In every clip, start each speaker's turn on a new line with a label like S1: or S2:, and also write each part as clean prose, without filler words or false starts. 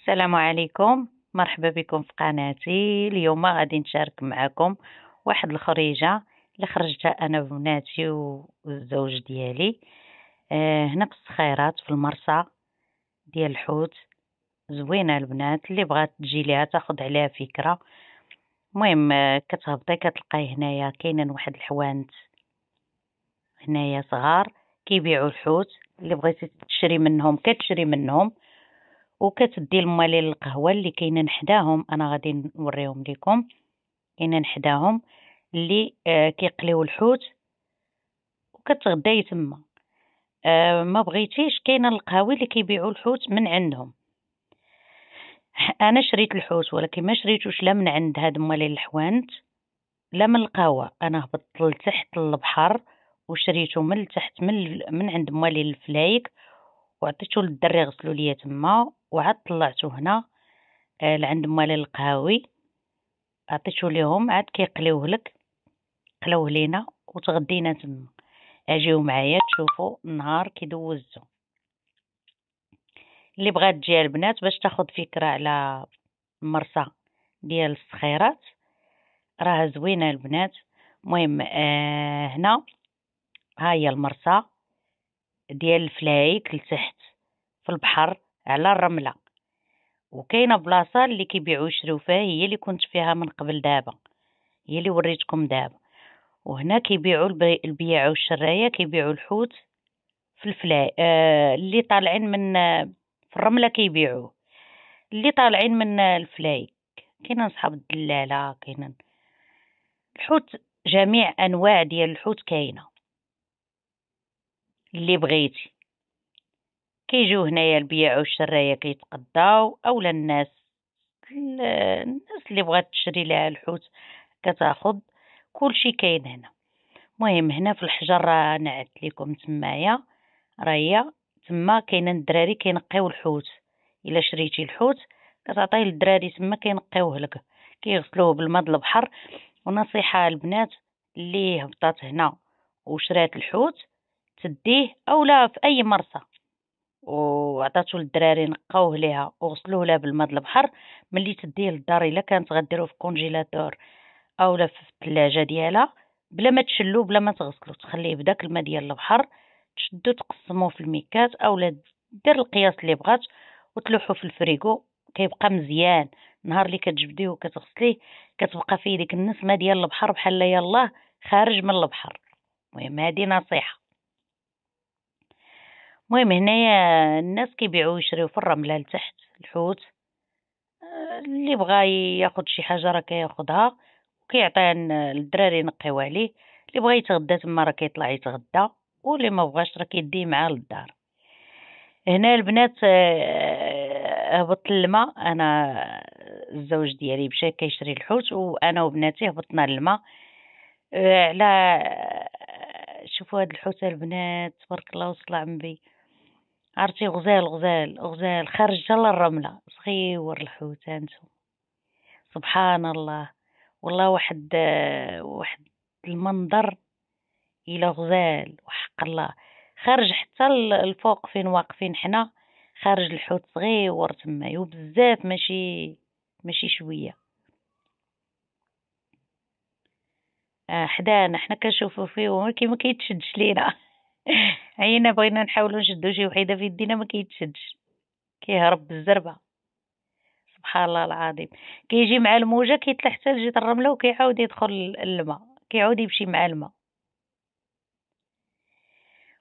S1: السلام عليكم، مرحبا بكم في قناتي. اليوم غادي نشارك معكم واحد الخريجة اللي خرجتها انا وبناتي والزوج ديالي. هنا في الصخيرات في المرسى ديال الحوت. زوينة البنات اللي بغات تجي ليها تاخد عليها فكرة. المهم كتهبطي كتلقاي هنايا كاينين واحد الحوانت هنايا صغار كيبيعوا الحوت، اللي بغيتي تشري منهم كتشري منهم، وكتدي المالين القهوة اللي كاينين حداهم. انا غادي نوريهم لكم. كاينين حداهم اللي كيقليو الحوت وكتغداي تما. ما بغيتيش كاينه القهاوي اللي كيبيعوا الحوت من عندهم. انا شريت الحوت ولكن ما شريتوش لا من عند هاد مالين الحوانت لا من القهوة. انا هبطت لتحت البحر وشريته من لتحت من عند مالين الفلايك، وعطيته للدري غسلوا ليا تما، وعاد طلعته هنا لعند مالين القهاوي، عطيته ليهم عاد كيقليوه لك. قلاوه لينا وتغدينا تما. اجيو معايا تشوفوا النهار كي دوزتو. اللي بغات تجي البنات باش تاخد فكرة على المرسى ديال الصخيرات، راه زوينة البنات. المهم هنا ها هي المرسى ديال الفلايك لتحت في البحر على الرملة، وكاينه بلاصه اللي كيبيعوا يشريو فيها، هي اللي كنت فيها من قبل دابا، هي اللي وريتكم دابا. وهنا كيبيعوا البياع والشرايه كيبيعوا الحوت في الفلاي اللي طالعين من في الرمله كيبيعوه، اللي طالعين من الفلاي. كاينين صحاب الدلاله، كاينين الحوت، جميع انواع ديال الحوت كاينه اللي بغيتي. كيجيو هنايا البياع والشرايه كيتقداو، اولا الناس اللي بغات تشري لها الحوت كتاخد. كلشي كاين هنا. المهم هنا في الحجر راه نعت لكم تمايا، راهي تما كاينين الدراري كينقيو الحوت. الا شريتي الحوت كتعطيه للدراري تما كينقيوه لك، كيغسلوه بالماء د البحر. ونصيحه البنات اللي هبطات هنا وشرات الحوت تديه اولا في اي مرسى وعطاتو للدراري نقاوه ليها وغسلوه لها بالماء د البحر، ملي تديه للدار الا كانت غديروه في كونجيلاتور اولا في الثلاجه ديالها، بلا ما تشلو بلا ما تغسلو، تخليه بداك الماء ديال البحر، تشدو تقسموه في الميكات اولا دير القياس اللي بغات وتلوحو في الفريغو. كيبقى مزيان. نهار اللي كتجبديه وكتغسليه كتبقى فيه ديك النسمه ديال البحر بحال يلاه خارج من البحر. المهم هذه نصيحه. المهم هنايا الناس كيبيعوا ويشريو في الرمله لتحت الحوت. اللي بغا ياخد شي حاجه راه كياخدها وكيعطيها للدراري ينقيو عليه. اللي بغا يتغدى تما راه كيطلع يتغدى، واللي ما بغاش راه كيديه معاه للدار. هنا البنات هبط الماء. انا الزوج ديالي مشى كيشري الحوت وانا وبناتي هبطنا للماء على شوفوا هاد الحوت البنات تبارك الله وصل عمبي. عرفتي غزال غزال غزال خارج حتى للرمله، صغيور الحوت هانتو سبحان الله. والله واحد المنظر الى غزال وحق الله. خارج حتى الفوق فين واقفين حنا، خارج الحوت صغيور تما وبزاف، ماشي شويه. حدانا حنا كنشوفو فيه ولكن ما كيتشدش لينا. عينا بغينا نحاولوا نشدو شي وحيده في يدينا ما كيتشدش، كيهرب بالزربه. سبحان الله العظيم. كيجي مع الموجه كيطلع حتى لجهه الرمله وكيعاود يدخل الماء، كيعاود يمشي مع الماء.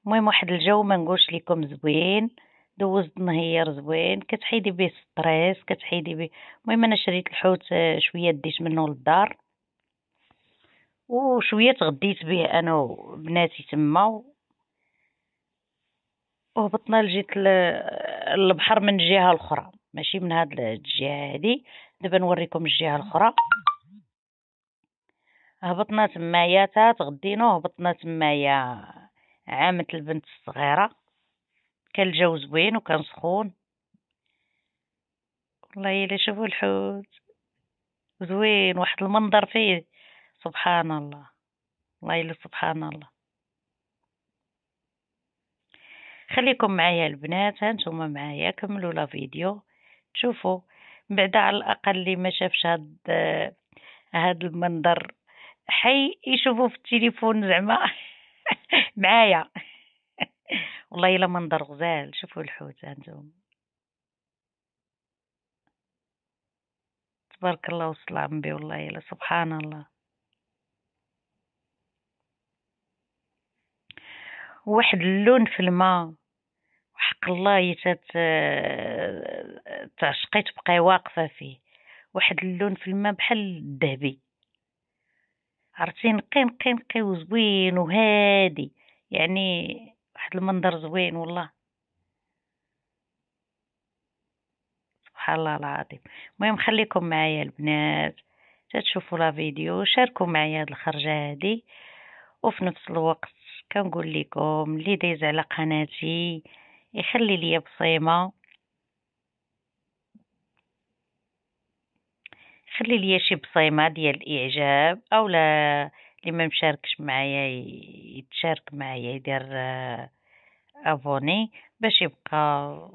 S1: المهم واحد الجو ما نقولش لكم زوين، دوزت نهير زوين، كتحيدي به ستريس كتحيدي به. المهم انا شريت الحوت شويه ديت منه للدار وشويه تغديت به انا وبناتي تما، وهبطنا لجهه البحر من الجهه الاخرى ماشي من هاد الجهه هادي. دابا نوريكم الجهه الاخرى. هبطنا تمايا تا تغدينا وهبطنا تمايا. عامت البنت الصغيره، كان الجو زوين وكان سخون. والله الا شوفوا الحوت زوين، واحد المنظر فيه سبحان الله. والله الا سبحان الله. خليكم معايا البنات، هانتوما معايا كملوا لا فيديو تشوفوا بعدا على الأقل اللي ما شافش هاد المنظر حي يشوفوا في التليفون زعما معايا. والله إلا منظر غزال. شوفوا الحوت هانتوما تبارك الله وسلام بي. والله إلا سبحان الله. واحد اللون في الماء وحق الله تعشقي تبقاي واقفة فيه. واحد اللون في الماء بحال الذهبي، عرفتي، نقي نقي نقي وزوين وهادي، يعني واحد المنظر زوين والله سبحان الله العظيم. المهم خليكم معايا البنات تشوفوا لا فيديو، شاركوا معايا هاد الخرجة هادي، وفي نفس الوقت كنقول لكم اللي دايز على قناتي يخلي لي بصيمة، خلي لي شي بصيمة ديال الإعجاب، أولا اللي ما مشاركش معايا يتشارك معايا يدير ابوني باش يبقى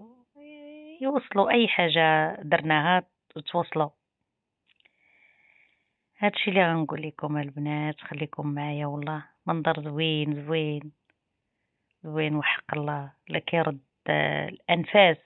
S1: يوصلوا اي حاجة درناها توصلوا. هادشي اللي غنقول لكم البنات، خليكم معايا والله منظر زوين زوين زوين وحق الله لا كيرد الانفاس.